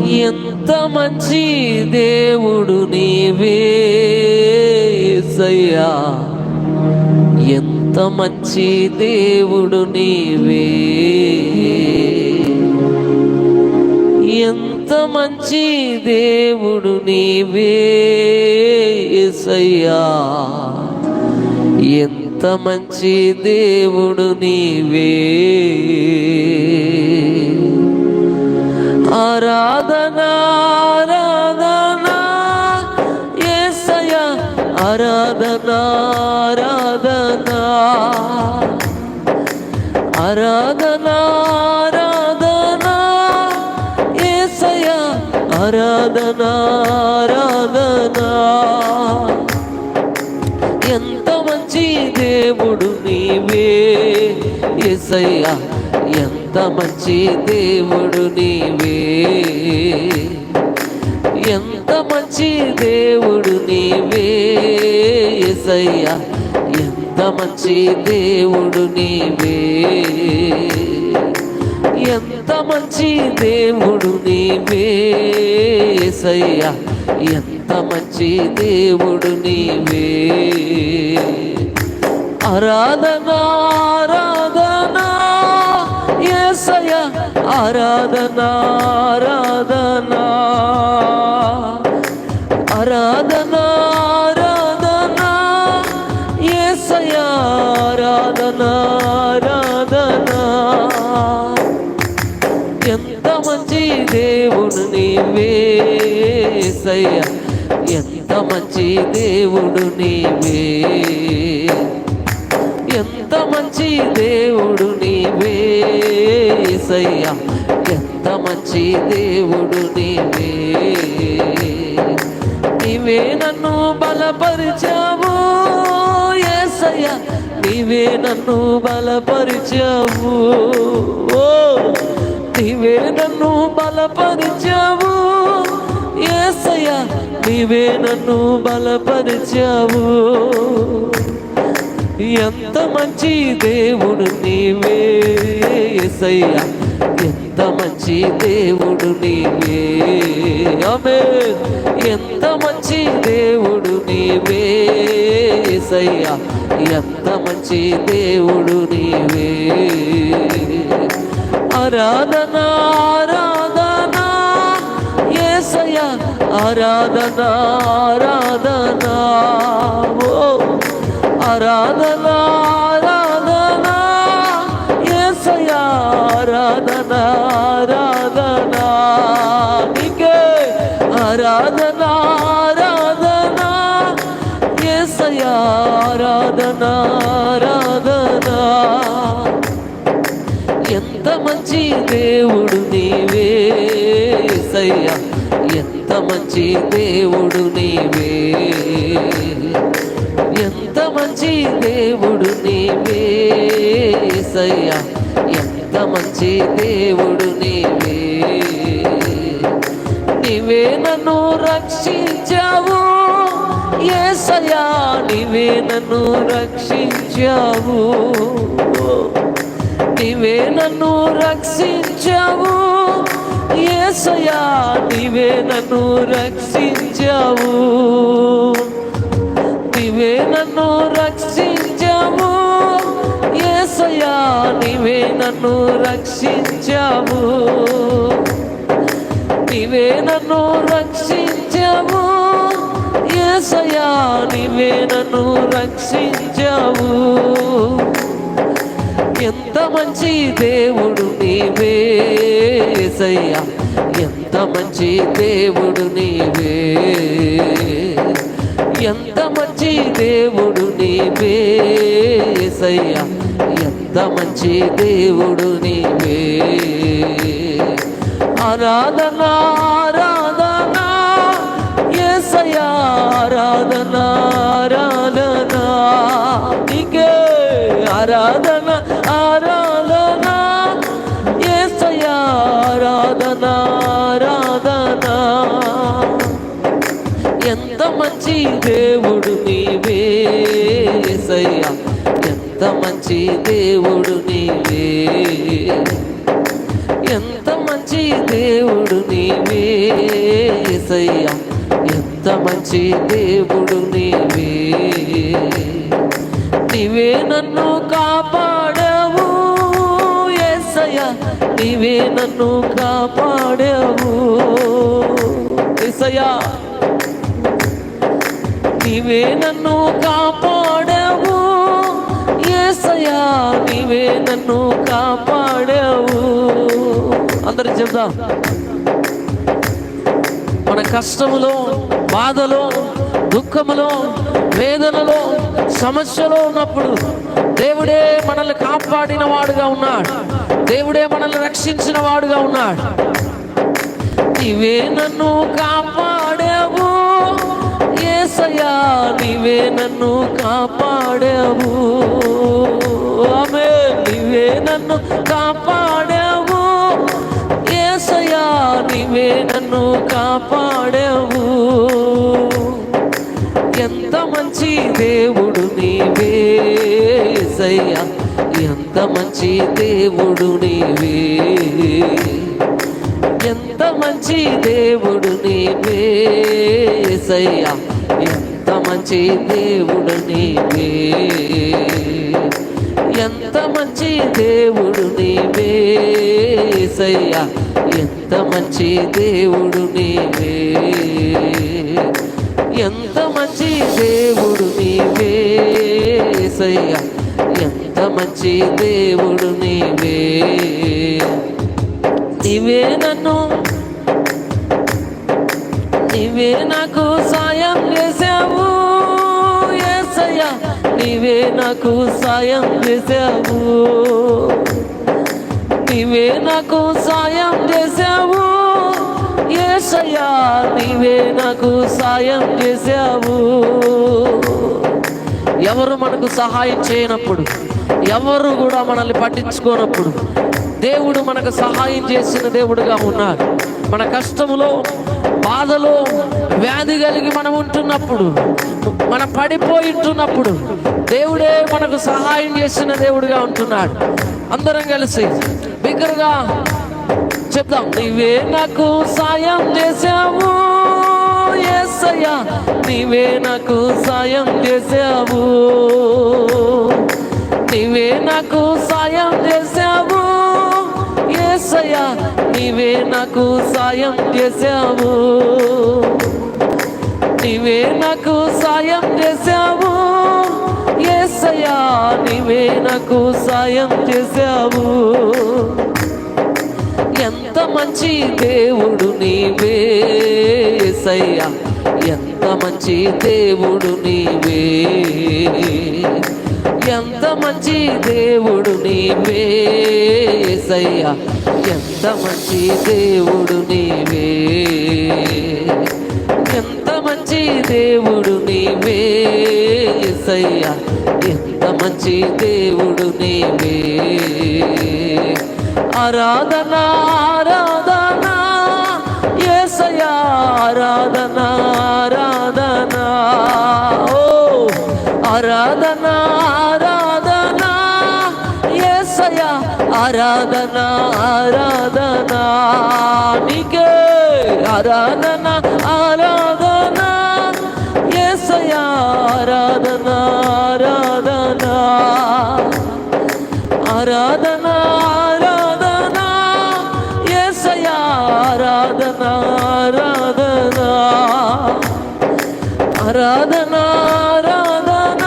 ఎంత మంచి దేవుడు నీవే యేసయ్యా, ఎంత మంచి దేవుడు నీవే, ఎంత మంచి దేవుడు నీవే యేసయ్యా, ఎంత మంచి దేవుడు నీవే. ఆరాధనా ఆరాధనా యేసయ్యా, ఆరాధనా ఆరాధనా ఆరాధనా ఆరాధనా యేసయ్యా, ఆరాధనా ఆరాధనా. ఎంత మంచి దేవుడు నీవే యేసయ్యా, ఎంత మంచి దేవుడు నీవే, ఎంత మంచి దేవుడు నీవే యేసయ్యా, ఎంత మంచి దేవుడు నీవే, ఎంత మంచి దేవుడు నీవే యేసయ్యా, ఎంత మంచి దేవుడు నీవే. ఆరాధనా ఆరాధనా యేసయ్యా, ఆరాధనా ఆరాధనా ఆరాధనా ఆరాధనా యేసయ్యా, ఆరాధనా ఆరాధనా. ఎంత మంచి దేవుడు నీవే యేసయ్యా, ఎంత మంచి దేవుడు నీవే, ఎంత మంచి దేవుడు నీవే యేసయ్యా, ఎంత మంచి దేవుడు నీవే. నీవే నన్ను బలపరిచావు యేసయ్యా, నీవే నన్ను బలపరిచావు, నీవే నన్ను బలపరిచావు యేసయ్యా, నీవే నన్ను బలపరిచావు. ఎంత మంచి దేవుడు నీవే యేసయ్యా, ఎంత మంచి దేవుడు నీవే. ఆమేన్. ఎంత మంచి దేవుడు నీవే యేసయ్యా, ఎంత మంచి దేవుడు నీవే. ఆరాధనా ఆరాధనా యేసయ్యా, ఆరాధనా ఆరాధనా ఆరాధనా ఆరాధనా యేసయ్యా, ఆరాధనా ఆరాధనా నీకే. ఆరాధనా ఆరాధనా యేసయ్యా, ఆరాధనా ఆరాధనా. ఎంత మంచి దేవుడు నీవే యేసయ్యా, ఎంత మంచి దేవుడు నీవే, ఎంత మంచి దేవుడు నీవే యేసయ్యా, ఎంత మంచి దేవుడు నీవే. నీవే నన్ను రక్షించావు యేసయ్యా, నీవే నన్ను రక్షించావు, నీవే నన్ను రక్షించావు యేసయ్యా, నీవే నన్ను రక్షించావు, నీవే నన్ను రక్షించావు యేసయ్యా, నీవే నన్ను రక్షించావు, నీవే నన్ను రక్షించావు యేసయ్యా, నీవే నన్ను రక్షించావు. ఎంత మంచి దేవుడు నీవే యేసయ్యా, ఎంత మంచి దేవుడు నీవే, ఎంత మంచి దేవుడు నీవే యేసయ్యా, ఎంత మంచి దేవుడు నీవే. ఆరాధనా ఆరాధనా యేసయ్యా, ఆరాధనా ఆరాధనా నీకే. ఆరాధనా ఆరాధనా యేసయ్యా, ఆరాధనా ఆరాధనా. ఎంత మంచి దేవుడు నీవే యేసయ్యా, ఎంత మంచి దేవుడు నీవే, ఎంత మంచి మంచి దేవుడు నీవే యేసయ్యా, ఎంత మంచి దేవుడు నీవే. నీవే నన్ను కాపాడావు యేసయ్యా, నీవే నన్ను కాపాడావు యేసయ్యా, నీవే నన్ను కాపాడావు యేసయ్యా, నీవే నన్ను కాపాడావు. అందరూ చెప్దాం. మన కష్టములో, బాధలో, దుఃఖములో, వేదనలో, సమస్యలో ఉన్నప్పుడు దేవుడే మనల్ని కాపాడిన వాడుగా ఉన్నాడు. దేవుడే మనల్ని రక్షించిన వాడుగా ఉన్నాడు. నీవే నన్ను కాపాడావు యేసయ్యా, నీవే నన్ను కాపాడావు. ఆమేన్. నీవే నన్ను కాపాడావు యేసయ్యా, నీవే నన్ను కాపాడావు. ఎంత మంచి దేవుడు నీవే యేసయ్యా, ఎంత మంచి దేవుడు నీవే, ఎంత మంచి దేవుడు నీవే యేసయ్యా, ఎంత మంచి దేవుడు నీవే, ఎంత మంచి దేవుడు నీవే యేసయ్యా, ఎంత మంచి దేవుడు నీవే, ఎంత మంచి దేవుడు నీవే యేసయ్యా, ఎంత మంచి దేవుడు నీవే. నీవే నన్ను, నీవే నాకు సాయం చేసావు యేసయ్యా, నీవే నాకు సాయం చేసావు, నీవే నాకు సాయం చేసావు యేసయ్యా, నీవే నాకు సాయం చేసావు. ఎవరు మనకు సహాయం చేయనప్పుడు, ఎవరు కూడా మనల్ని పట్టించుకోనప్పుడు దేవుడు మనకు సహాయం చేసిన దేవుడుగా ఉన్నాడు. మన కష్టములో, బాధలో, వ్యాధి కలిగి మనం ఉంటున్నప్పుడు, మనం పడిపోయి ఉంటున్నప్పుడు దేవుడే మనకు సహాయం చేసిన దేవుడుగా ఉంటున్నాడు. అందరం కలిసి బిగ్గరగా చెప్దాం. నీవే నాకు సాయం చేసావు యేసయ్యా, నీవే నాకు సాయం చేసావు, నీవే నాకు సాయం చేసావు యేసయ్యా, నీవే నాకు సాయం చేసావు, నీవే నాకు సాయం చేసావు యేసయ్యా, నీవే నాకు సాయం చేసావు. ఎంత మంచి దేవుడు నీవే యేసయ్యా, ఎంత మంచి దేవుడు నీవే, ఎంత మంచి దేవుడు నీవే యేసయ్యా, ఎంత మంచి దేవుడు నీవే, ఎంత మంచి దేవుడు నీవే యేసయ్యా, ఎంత మంచి దేవుడు నీవే. ఆరాధన ఆరాధన యేసయ్యా, ఆరాధన ఆరాధన, ఓ ఆరాధన ఆరాధన యేసయ్యా, ఆరాధన ఆరాధన నీకే, ఆరాధన ఆరాధన యేసయ్యా, ఆరాధన ఆరాధన, ఆరాధన ఆరాధన యేసయ్యా, ఆరాధన ఆరాధన, ఆరాధన ఆరాధన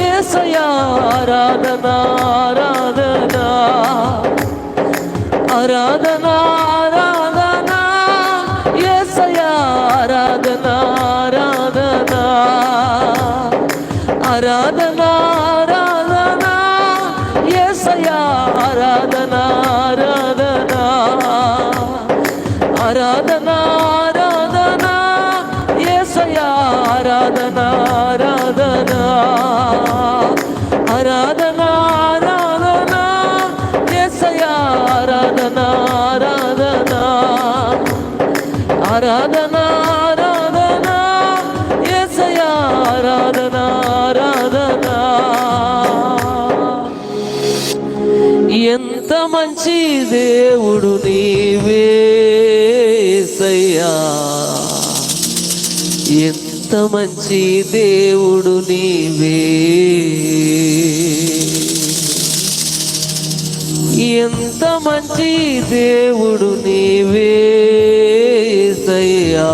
యేసయ్యా, ఆరాధన ఆరాధన, ఆరాధన ఆరాధన యేసయ్యా, ఆరాధన ఆరాధన, ఆరాధన ఆరాధన యేసయ్యా, ఆరాధన ఆరాధన, ఆరాధన ఆరాధన యేసయ్యా, ఆరాధన ఆరాధన, ఆరాధన ఆరాధన యేసయ్యా, ఆరాధన ఆరాధన, ఆరాధన ఆరాధన యేసయ్యా, ఆరాధన ఆరాధన. ఎంత ఎంత మంచి దేవుడు నీవే యేసయ్యా, ఎంత మంచి దేవుడు నీవే, ఎంత మంచి దేవుడు నీవే యేసయ్యా,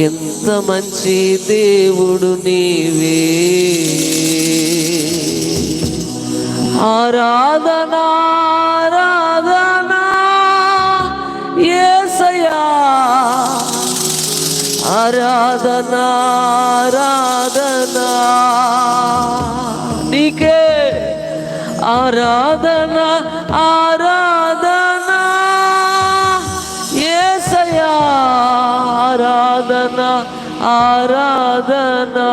ఎంత మంచి దేవుడు నీవే. ఆరాధనా ఆరాధనా యేసయ్యా, ఆరాధనా ఆరాధనా నీకే, ఆరాధనా ఆరాధనా యేసయ్యా, ఆరాధనా ఆరాధనా.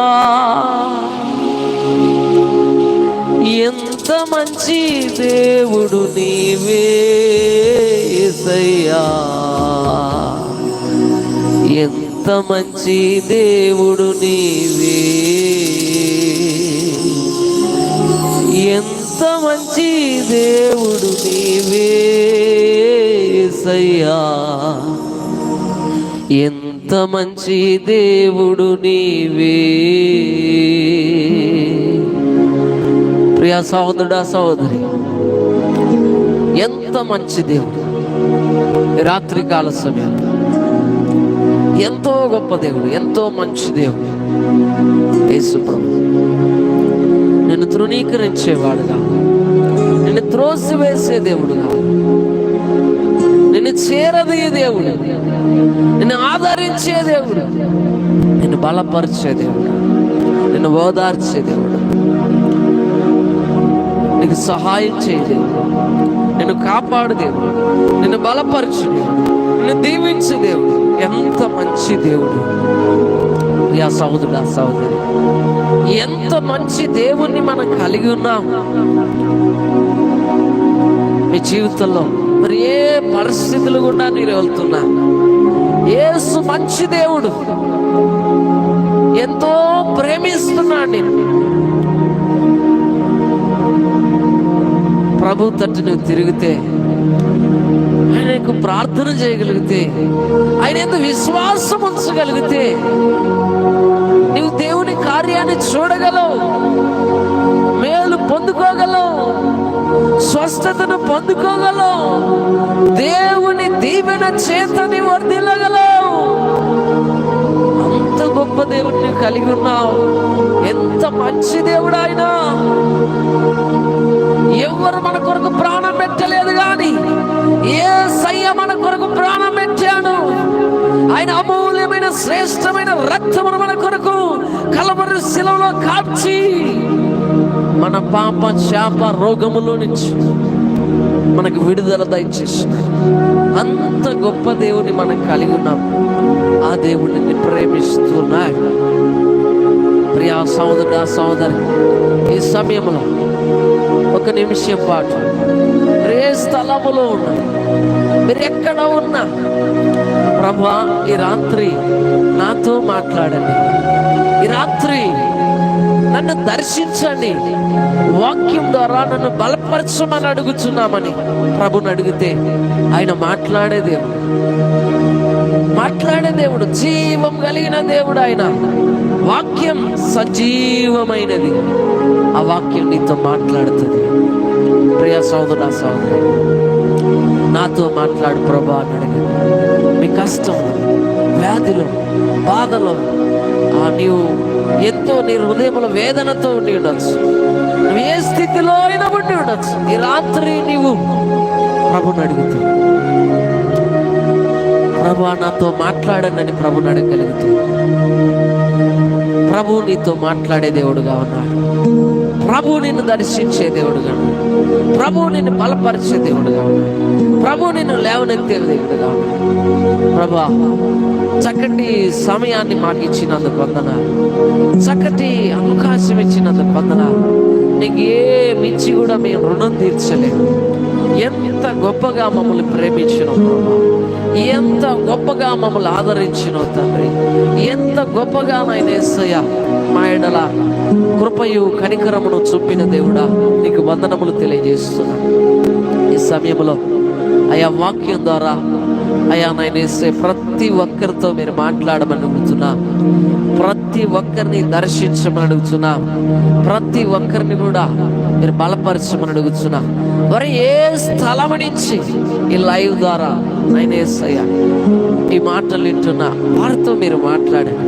ఎంత మంచి దేవుడు నీవే యేసయ్యా, ఎంత మంచి దేవుడు నీవే, ఎంత మంచి దేవుడు నీవే యేసయ్యా, ఎంత మంచి దేవుడు నీవే. ప్రియా సహోదరుడా సహోదరి, ఎంత మంచి దేవుడు. రాత్రికాల సమయం ఎంతో గొప్ప దేవుడు, ఎంతో మంచి దేవుడు యేసు ప్రభు. నిన్ను తృణీకరించేవాడుగా, నిన్ను త్రోసివేసే దేవుడుగా, నిన్ను చేరదీయ దేవుడు, నిన్ను ఆదరించే దేవుడు, నిన్ను బలపరిచే దేవుడు, నిన్ను ఓదార్చే దేవుడు, నీకు సహాయం చేయ దేవుడు, నిన్ను కాపాడు దేవుడు, నిన్ను బలపరచు దేవుడు, నిన్ను దీవించే దేవుడు. ఎంత మంచి దేవుడు. యా సహోదరుడా సహోదరి, ఎంత మంచి దేవుణ్ణి మనం కలిగి ఉన్నాం. మీ జీవితంలో మరి ఏ పరిస్థితులు గుండా మీరు వెళ్తున్నా, యేసు మంచి దేవుడు, ఎంతో ప్రేమిస్తున్నాడు నేను. ప్రభు తట్టు నువ్వు తిరిగితే, ఆయనకు ప్రార్థన చేయగలిగితే, ఆయన ఎంత విశ్వాసం ఉంచగలిగితే నీవు దేవుని కార్యాన్ని చూడగలవు, మేలు పొందుకోగలవు, స్వస్థతను పొందుకోగలవు, దేవుని దీవెన చేతని వర్ధిల్లగలవు. అంత గొప్ప దేవుడిని కలిగి ఉన్నావు. ఎంత మంచి దేవుడు ఆయన. ఎవరు మన కొరకు ప్రాణం పెట్టలేదు కానీ యేసయ్య మన కొరకు ప్రాణం పెట్టాడు. ఆయన అమూల్యమైన శ్రేష్టమైన రక్తమును మన కొరకు కలవరి శిలువలో కాచి మన పాప శాప రోగములో నుంచి మనకు విడుదల దయచేస్తున్నాడు. అంత గొప్ప దేవుని మనం కలిగి ఉన్నాం. ఆ దేవుడిని ప్రేమిస్తున్నాడు. ప్రియా సహోదరుడా సహోదరి, ఈ సమయంలో ఒక నిమిషం పాటు ఏ స్థలములో ఉన్నా, మీరు ఎక్కడ ఉన్నా, ప్రభువా ఈ రాత్రి నాతో మాట్లాడండి, ఈ రాత్రి నన్ను దర్శించండి, వాక్యం ద్వారా నన్ను బలపరచమని అడుగుచున్నామని ప్రభుని అడిగితే ఆయన మాట్లాడే దేవుడు, మాట్లాడే దేవుడు, జీవం కలిగిన దేవుడు. ఆయన వాక్యం సజీవమైనది. ఆ వాక్యం నీతో మాట్లాడుతుంది. ప్రియ సోదరుడా సోదరి, నాతో మాట్లాడు ప్రభా అని అడిగాను. మీ కష్టం, వ్యాధిలో, బాధలో నీవు ఎంతో నీ హృదయంలో వేదనతో ఉండి ఉండొచ్చు. నువ్వు ఏ స్థితిలో అయినా ఉండి ఉండొచ్చు. ఈ రాత్రి నీవు ప్రభుని అడుగుతూ, ప్రభు నాతో మాట్లాడనని ప్రభుని అడగగలిగితే ప్రభు నీతో మాట్లాడే దేవుడుగా ఉన్నాడు. ప్రభు నిన్ను దర్శించే దేవుడుగా ఉన్నాడు. ప్రభు నిన్ను బలపరిచే దేవుడుగా ఉన్నాడు. ప్రభు నిన్ను లేవనెత్తే దేవుడుగా ఉన్నాడు. ప్రభా, చక్కటి సమయాన్ని మాకు ఇచ్చినందుకు వందనాలు, చక్కటి అవకాశం ఇచ్చినందుకు వందనాలు. నీకు ఏమిచ్చి కూడా మేము రుణం తీర్చలేము. ఎంత గొప్పగా మమ్మల్ని ప్రేమించినావు ప్రభా. ఎంత గొప్పగా మమ్మల్ని ఆదరించినో తండ్రి, ఎంత గొప్పగా నాయన యేసయ్య మా ఎడల కృపయు కనికరమును చూపిన దేవుడా, నీకు వందనములు తెలియజేస్తున్నా. ఈ సమయంలో అయా వాక్యం ద్వారా అయా నాయన యేసయ్య ప్రతి ఒక్కరితో మీరు మాట్లాడమని అడుగుతున్నా, ప్రతి ఒక్కరిని దర్శించమని అడుగుతున్నా, ప్రతి ఒక్కరిని కూడా మీరు బలపరచమని అడుగుతున్నా. మరి ఏ స్థలం నుంచి ఈ లైవ్ ద్వారా ఆయన యేసయ్య ఈ మాటలు వింటున్నా వారితో మీరు మాట్లాడండి,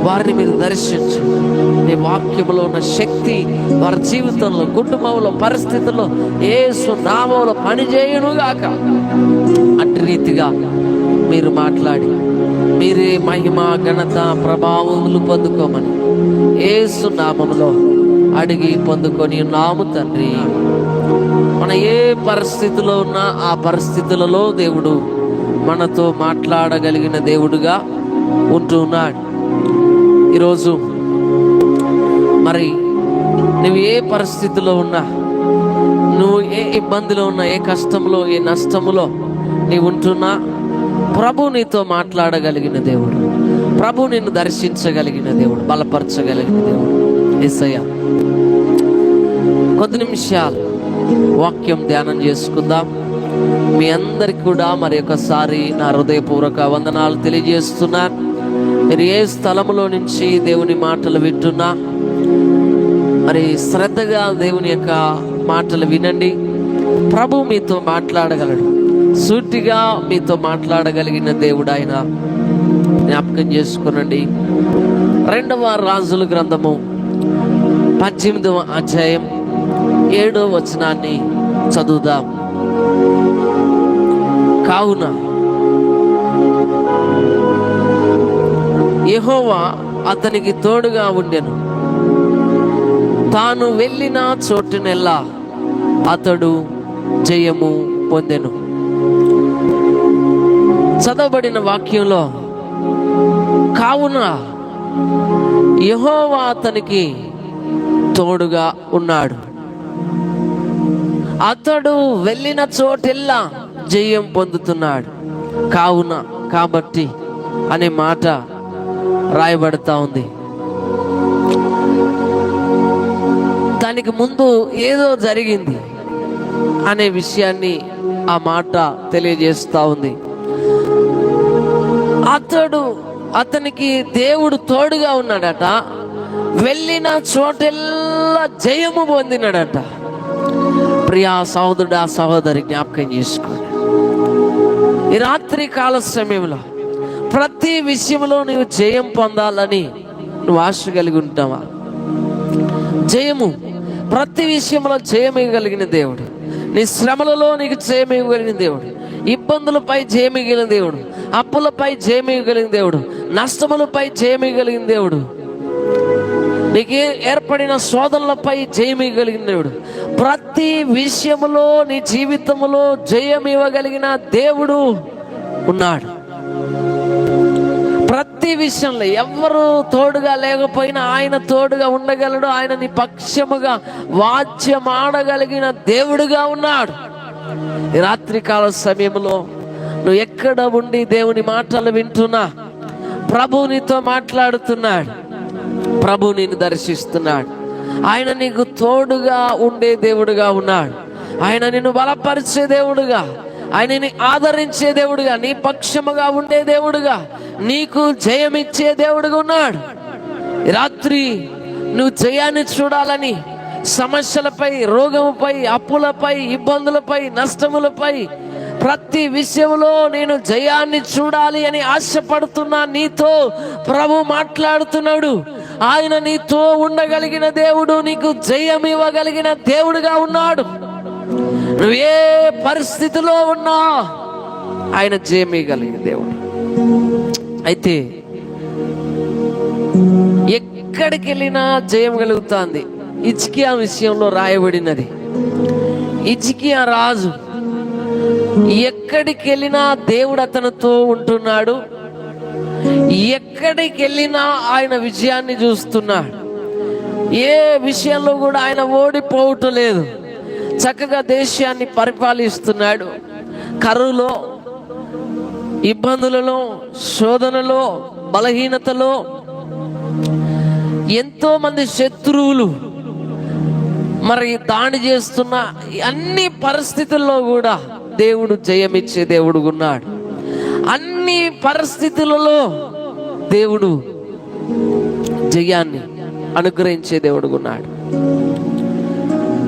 వారిని మీరు దర్శించు. నీ వాక్యంలో ఉన్న శక్తి వారి జీవితంలో, కుటుంబంలో, పరిస్థితుల్లో యేసు నామములో పనిచేయునుగాక. అట్టి రీతిగా మీరు మాట్లాడి మీరే మహిమ, ఘనత, ప్రభావములు పొందుకోమని యేసు నామములో అడిగి పొందుకొని ఉన్నాము తండ్రి. మన ఏ పరిస్థితిలో ఉన్నా ఆ పరిస్థితులలో దేవుడు మనతో మాట్లాడగలిగిన దేవుడుగా ఉంటున్నాడు. ఈరోజు మరి నువ్వు ఏ పరిస్థితిలో ఉన్నా, నువ్వు ఏ ఇబ్బందిలో ఉన్నా, ఏ కష్టంలో, ఏ నష్టములో నీవు ఉంటున్నా, ప్రభు నీతో మాట్లాడగలిగిన దేవుడు, ప్రభు నిన్ను దర్శించగలిగిన దేవుడు, బలపరచగలిగిన దేవుడు యేసయ్య. కొద్ది నిమిషాలు వాక్యం ధ్యానం చేసుకుందాం. మీ అందరికి కూడా మరి ఒకసారి నా హృదయపూర్వక వందనాలు తెలియజేస్తున్నాను. మీరు ఏ స్థలంలో నుంచి దేవుని మాటలు వింటున్నా మరి శ్రద్ధగా దేవుని యొక్క మాటలు వినండి. ప్రభు మీతో మాట్లాడగలడు, సూటిగా మీతో మాట్లాడగలిగిన దేవుడు ఆయన. జ్ఞాపకం చేసుకునండి. 2వ రాజుల గ్రంథము 18వ అధ్యాయం 7వ వచనాన్ని చదువుదాం. కావున యెహోవా అతనికి తోడుగా ఉండెను, తాను వెళ్ళిన చోటునెల్లా అతడు జయము పొందెను. చదవబడిన వాక్యంలో కావున యెహోవా అతనికి తోడుగా ఉన్నాడు, అతడు వెళ్ళిన చోటెల్లా జయం పొందుతున్నాడు. కావున, కాబట్టి అనే మాట రాయబడతా ఉంది. దానికి ముందు ఏదో జరిగింది అనే విషయాన్ని ఆ మాట తెలియజేస్తా ఉంది. అతనికి దేవుడు తోడుగా ఉన్నాడట, వెళ్ళిన చోటెల్లా జయము పొందినాడట. ప్రియా సహోదరుడా, సహోదరి, జ్ఞాపకం చేసుకోండి. ఈ రాత్రి కాల సమయంలో ప్రతి విషయంలో నువ్వు జయం పొందాలని నువ్వు ఆశ కలిగి ఉంటావా? జయము, ప్రతి విషయంలో జయమిగలిగిన దేవుడు, నీ శ్రమలలో నీకు జయమిగలిగిన దేవుడు, ఇబ్బందులపై జయమిగలిగిన దేవుడు, అప్పులపై జయమిగలిగిన దేవుడు, నష్టములపై జయమిగలిగిన దేవుడు, నీకు ఏర్పడిన శోధనలపై జయమిగలిగిన దేవుడు, ప్రతి విషయములో నీ జీవితంలో జయం ఇవ్వగలిగిన దేవుడు ఉన్నాడు. ప్రతి విషయంలో ఎవరు తోడుగా లేకపోయినా ఆయన తోడుగా ఉండగలడు. ఆయన నీ పక్షముగా వాద్యం ఆడగలిగిన దేవుడుగా ఉన్నాడు. ఈ రాత్రికాల సమయంలో నువ్వు ఎక్కడ ఉండి దేవుని మాటలు వింటున్నా, ప్రభు నీతో మాట్లాడుతున్నాడు, ప్రభు నిన్ను దర్శిస్తున్నాడు. ఆయన నీకు తోడుగా ఉండే దేవుడుగా ఉన్నాడు. ఆయన నిన్ను బలపరిచే దేవుడుగా, ఆయన నిన్ను ఆదరించే దేవుడుగా, నీ పక్షముగా ఉండే దేవుడుగా, నీకు జయమిచ్చే దేవుడుగా ఉన్నాడు. రాత్రి నువ్వు జయాన్ని చూడాలని సమస్యలపై, రోగముపై, అప్పులపై, ఇబ్బందులపై, నష్టములపై, ప్రతి విషయంలో నేను జయాన్ని చూడాలి అని ఆశపడుతున్నా నీతో ప్రభు మాట్లాడుతున్నాడు. ఆయన నీతో ఉండగలిగిన దేవుడు, నీకు జయం ఇవ్వగలిగిన దేవుడుగా ఉన్నాడు. నువ్వు ఏ పరిస్థితిలో ఉన్నా ఆయన జయం ఇవ్వగలిగిన దేవుడు. అయితే ఎక్కడికి వెళ్ళినా జయం కలుగుతుంది. హిజ్కియా విషయంలో రాయబడినది. హిజ్కియా రాజు ఎక్కడికి వెళ్ళినా దేవుడు అతనితో ఉంటున్నాడు, ఎక్కడికి వెళ్ళినా ఆయన విజయాన్ని చూస్తున్నాడు. ఏ విషయంలో కూడా ఆయన ఓడిపోవటం లేదు. చక్కగా దేశాన్ని పరిపాలిస్తున్నాడు. కరువులో ఇబ్బందులలో, శోధనలో, బలహీనతలో ఎంతో మంది శత్రువులు మరి దాడి చేస్తున్న అన్ని పరిస్థితుల్లో కూడా దేవుడు జయమిచ్చే దేవుడు ఉన్నాడు. అన్ని పరిస్థితులలో దేవుడు జయాన్ని అనుగ్రహించే దేవుడు ఉన్నాడు.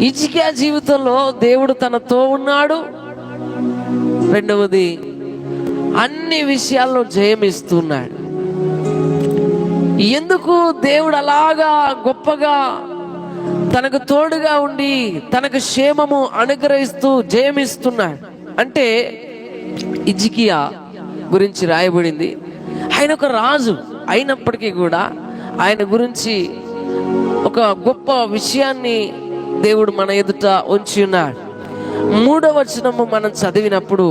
హిజ్కియా జీవితంలో దేవుడు తనతో ఉన్నాడు. రెండవది, అన్ని విషయాల్లో జయమిస్తున్నాడు. ఎందుకు దేవుడు అలాగా గొప్పగా తనకు తోడుగా ఉండి తనకు క్షేమము అనుగ్రహిస్తూ జయమిస్తున్నాడు అంటే, హిజ్కియా గురించి రాయబడింది, ఆయన ఒక రాజు అయినప్పటికీ కూడా ఆయన గురించి ఒక గొప్ప విషయాన్ని దేవుడు మన ఎదుట ఉంచి ఉన్నాడు. 3వ వచనము మనం చదివినప్పుడు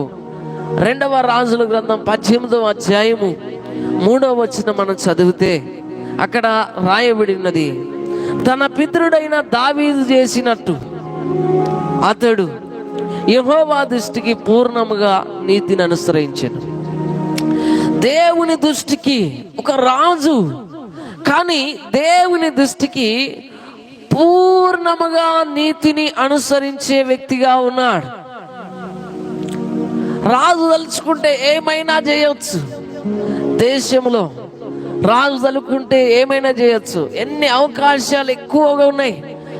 2వ రాజుల గ్రంథం 18వ అధ్యాయము 3వ వచనం మనం చదివితే అక్కడ రాయబడినది, తన పితరుడైన దావీదు చేసినట్టు అతడు యెహోవా దృష్టికి పూర్ణముగా నీతిని అనుసరించెను. దేవుని దృష్టికి ఒక రాజు, కానీ దేవుని దృష్టికి పూర్ణముగా నీతిని అనుసరించే వ్యక్తిగా ఉన్నాడు. రాజు తలుచుకుంటే ఏమైనా చేయొచ్చు. దేశంలో రాజు తలుచుకుంటే ఏమైనా చేయొచ్చు. ఎన్ని అవకాశాలు ఎక్కువగా ఉన్నాయి.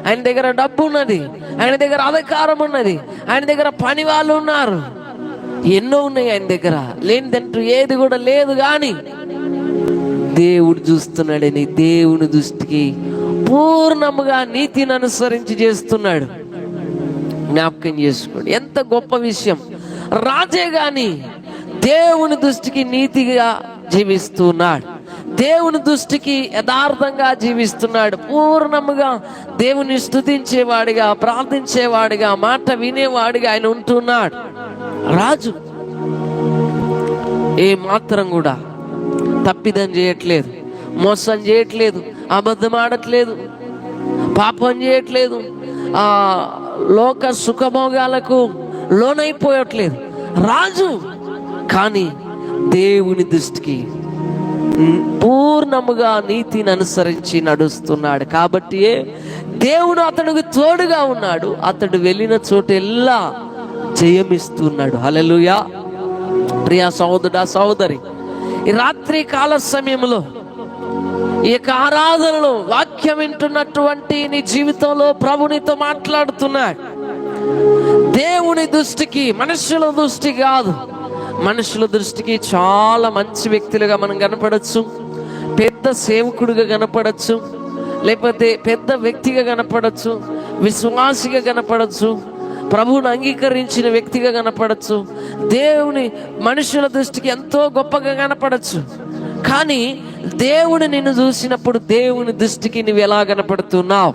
ఆయన దగ్గర డబ్బు ఉన్నది, ఆయన దగ్గర అధికారం ఉన్నది, ఆయన దగ్గర పని వాళ్ళు ఉన్నారు, ఎన్నో ఉన్నాయి ఆయన దగ్గర. లేనిదంటూ ఏది కూడా లేదు. కానీ దేవుడు చూస్తున్నాడని దేవుని దృష్టికి పూర్ణముగా నీతిని అనుసరించి చేస్తున్నాడు. జ్ఞాపకం చేసుకోండి, ఎంత గొప్ప విషయం. రాజే గాని దేవుని దృష్టికి నీతిగా జీవిస్తున్నాడు, దేవుని దృష్టికి యథార్థంగా జీవిస్తున్నాడు, పూర్ణముగా దేవుని స్తుతించేవాడిగా, ప్రార్థించేవాడిగా, మాట వినేవాడిగా ఆయన ఉంటున్నాడు. రాజు ఏ మాత్రం కూడా తప్పిదం చేయట్లేదు, మోసం చేయట్లేదు, అబద్ధం ఆడట్లేదు, పాపం చేయట్లేదు, లోక సుఖభోగాలకు లోనైపోయట్లేదు రాజు. కానీ దేవుని దృష్టికి పూర్ణముగా నీతిని అనుసరించి నడుస్తున్నాడు. కాబట్టి దేవుడు అతడికి తోడుగా ఉన్నాడు. అతడు వెళ్ళిన చోటెల్లా జయమిస్తున్నాడు. హల్లెలూయా. ప్రియా సహోదరుడా, సహోదరి, ఈ రాత్రి కాల సమయంలో ఈ యొక్క ఆరాధనలో వాక్యం వింటున్నటువంటి నీ జీవితంలో ప్రభు నీతో మాట్లాడుతున్నాడు. దేవుని దృష్టికి, మనుషుల దృష్టి కాదు, మనుషుల దృష్టికి చాలా మంచి వ్యక్తులుగా మనం కనపడచ్చు, పెద్ద సేవకుడిగా కనపడచ్చు, లేకపోతే పెద్ద వ్యక్తిగా కనపడచ్చు, విశ్వాసిగా కనపడచ్చు, ప్రభువును అంగీకరించిన వ్యక్తిగా కనపడచ్చు, దేవుని మనుషుల దృష్టికి ఎంతో గొప్పగా కనపడచ్చు. కానీ దేవుడు నిన్ను చూసినప్పుడు దేవుని దృష్టికి నువ్వు ఎలా కనపడుతున్నావు?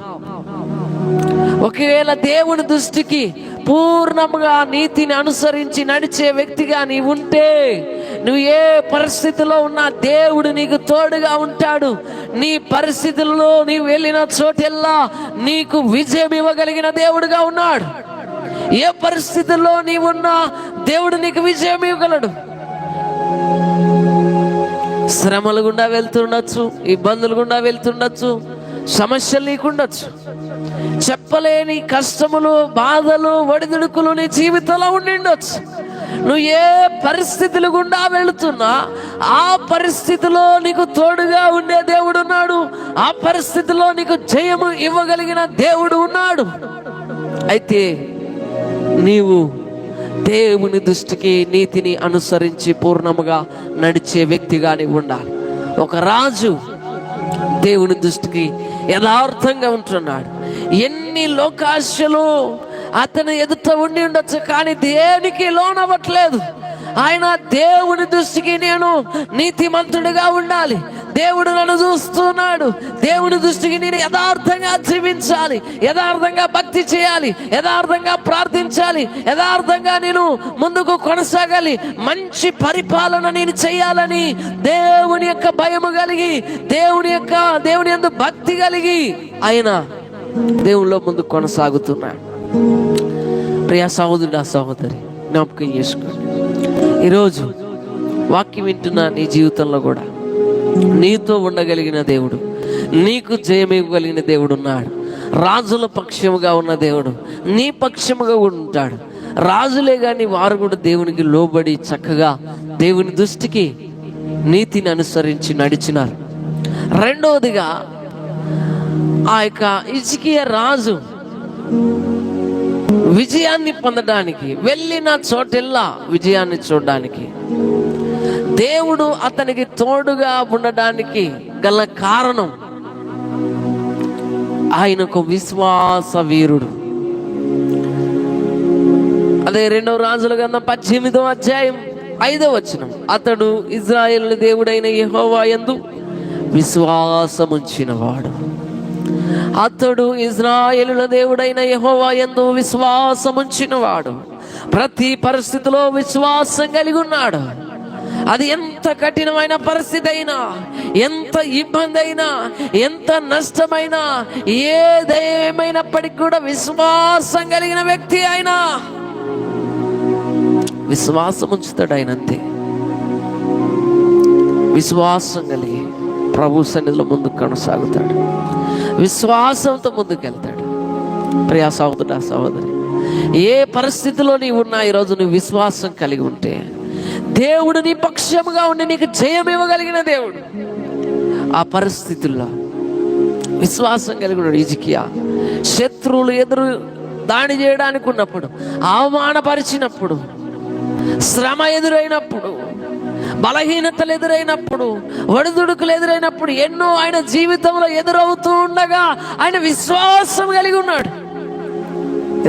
ఒకవేళ దేవుని దృష్టికి పూర్ణముగా నీతిని అనుసరించి నడిచే వ్యక్తిగా నీవు ఉంటే, నువ్వు ఏ పరిస్థితిలో ఉన్నా దేవుడు నీకు తోడుగా ఉంటాడు. నీ పరిస్థితుల్లో నీవు వెళ్ళిన చోటెల్లా నీకు విజయం ఇవ్వగలిగిన దేవుడుగా ఉన్నాడు. ఏ పరిస్థితుల్లో నీవున్నా దేవుడు నీకు విజయం ఇవ్వగలడు. శ్రమలు గుండా వెళ్తుండొచ్చు, ఇబ్బందులు గుండా వెళ్తుండొచ్చు, సమస్యలు నీకుండొచ్చు, చెప్పలేని కష్టములు, బాధలు, ఒడిదుడుకులు నీ జీవితంలో ఉండిండొచ్చు. నువ్వు ఏ పరిస్థితులు గుండా వెళుతున్నా ఆ పరిస్థితిలో నీకు తోడుగా ఉండే దేవుడు ఉన్నాడు. ఆ పరిస్థితిలో నీకు జయము ఇవ్వగలిగిన దేవుడు ఉన్నాడు. అయితే నీవు దేవుని దృష్టికి నీతిని అనుసరించి పూర్ణముగా నడిచే వ్యక్తిగా నీవు ఉండాలి. ఒక రాజు దేవుని దృష్టికి యథార్థంగా ఉంటున్నాడు. ఎన్ని లోకాశలు అతను ఎదుట ఉండి ఉండొచ్చు, కానీ దేనికి లోనవ్వట్లేదు. ఆయన దేవుని దృష్టికి నేను నీతిమంతుడిగా ఉండాలి, దేవుడు నన్ను చూస్తున్నాడు, దేవుని దృష్టికి నేను యథార్థంగా జీవించాలి, యథార్థంగా భక్తి చేయాలి, యథార్థంగా ప్రార్థించాలి, యథార్థంగా నేను ముందుకు కొనసాగాలి, మంచి పరిపాలన నేను చేయాలని దేవుని యొక్క భయము కలిగి, దేవుని యందు భక్తి కలిగి ఆయన దేవునిలో ముందుకు కొనసాగుతున్నాడు. ప్రియ సహోదరుడా, సహోదరి, జ్ఞాపకం చేసుకోండి, ఈరోజు వాక్యం వింటున్న నీ జీవితంలో కూడా నీతో ఉండగలిగిన దేవుడు, నీకు జయమివ్వగలిగిన దేవుడు ఉన్నాడు. రాజుల పక్షముగా ఉన్న దేవుడు నీ పక్షముగా ఉంటాడు. రాజులే కానీ వారు కూడా దేవునికి లోబడి చక్కగా దేవుని దృష్టికి నీతిని అనుసరించి నడిచినారు. రెండవదిగా ఆ యొక్క హిజ్కియా రాజు విజయాన్ని పొందడానికి వెళ్ళిన చోటెల్లా విజయాన్ని చూడడానికి దేవుడు అతనికి తోడుగా ఉండడానికి గల కారణం ఆయనకు విశ్వాస వీరుడు. అదే 2వ రాజుల గ్రంథం 18వ అధ్యాయం 5వ వచనం, అతడు ఇశ్రాయేలు దేవుడైన యెహోవా యందు విశ్వాసముంచినవాడు. అతడు ఇశ్రాయేలుల దేవుడైన యెహోవా యందు విశ్వాసముంచినవాడు. ప్రతి పరిస్థితిలో విశ్వాసం కలిగి ఉన్నాడు. అది ఎంత కఠినమైన పరిస్థితి అయినా, ఎంత ఇబ్బంది అయినా, ఎంత నష్టమైనా, ఏదేమైనప్పటికీ కూడా విశ్వాసం కలిగిన వ్యక్తి అయినా విశ్వాసం ఉంచుతాడు. ఆయన అంతే విశ్వాసం కలిగి ప్రభు సన్నిధిలో ముందుకు కొనసాగుతాడు. విశ్వాసంతో ముందుకెళ్తాడు. ప్రియా సహోదరుడా, సహోదరి, ఏ పరిస్థితిలో నీవు ఉన్నా ఈరోజు నువ్వు విశ్వాసం కలిగి ఉంటే దేవుడు నీ పక్షముగా ఉండి నీకు జయం ఇవ్వగలిగిన దేవుడు. ఆ పరిస్థితుల్లో విశ్వాసం కలిగి ఉన్నాడు హిజ్కియా. శత్రువులు ఎదురు దాడి చేయడానికి ఉన్నప్పుడు, అవమానపరిచినప్పుడు, శ్రమ ఎదురైనప్పుడు, బలహీనతలు ఎదురైనప్పుడు, ఒడిదుడుకులు ఎదురైనప్పుడు, ఎన్నో ఆయన జీవితంలో ఎదురవుతూ ఉండగా ఆయన విశ్వాసం కలిగి ఉన్నాడు.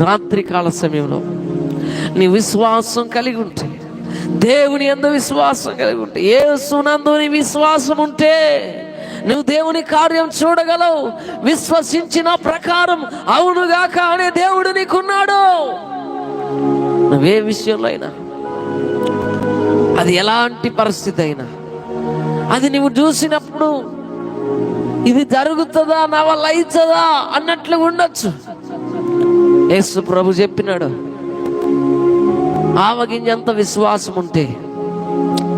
రాత్రి కాల సమయంలో నీ విశ్వాసం కలిగి ఉంటే, దేవుని యందు విశ్వాసం కలిగి ఉంటే, యేసునందు నీ విశ్వాసం ఉంటే నువ్వు దేవుని కార్యం చూడగలవు. విశ్వసించిన ప్రకారం అవునుగాక అనే దేవుడు నీకున్నాడు. నువ్వే విషయంలో అయినా, అది ఎలాంటి పరిస్థితి అయినా, అది నువ్వు చూసినప్పుడు ఇది జరుగుతుందా, నా వల్ల అవుతుందా అన్నట్లు ఉండొచ్చు. యేసు ప్రభు చెప్పినాడు, ఆవగింజంత విశ్వాసం ఉంటే